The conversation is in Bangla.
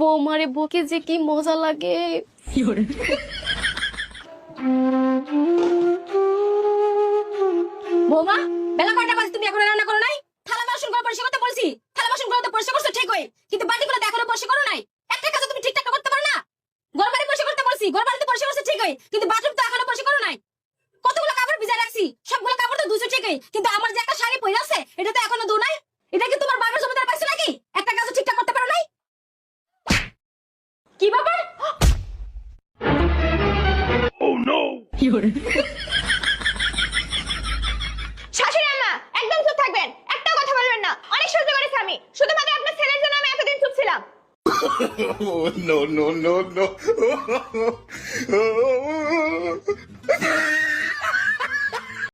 বৌমারে বকে যে কি মজা লাগে। বৌমা, বেলা কয়টা বাজে, তুমি এখনো রান্না করো নাই? থালা বাসন গুলো পরিষ্কার করতে বলছি, থালা বাসন গুলো তো পরিষ্কার করছো ঠিকই, কিন্তু বাটিগুলো তো এখনো পরিষ্কার করো নাই। একটা কাজ তুমি ঠিকঠাক করতে পারো না? ঘর বাড়ি পরিষ্কার করতে বলছি, ঘর বাড়ি তো পরিষ্কার করছো ঠিকই, কিন্তু বাথরুম তো এখনো পরিষ্কার করো নাই। কতগুলো কাপড় ভিজা রাখছি, সবগুলো কাপড় তো ধুইছো ঠিকই, কিন্তু আমার যে একটা শাড়ি পরে আছে এটা তো এখনো ধো নাই। এটা কি তোমার বাবার জমিদার পাইছো নাকি? একটা কাজও ঠিকঠাক করতে পারো নাই। কি ব্যাপার? শাশুড়ি আম্মা, একদম চুপ থাকবেন, একটা কথা বলবেন না। অনেক সহ্য করেছি আমি, শুধুমাত্র আপনার ছেলের জন্য আমি এতদিন চুপ ছিলাম। Oh, no, no, no, no.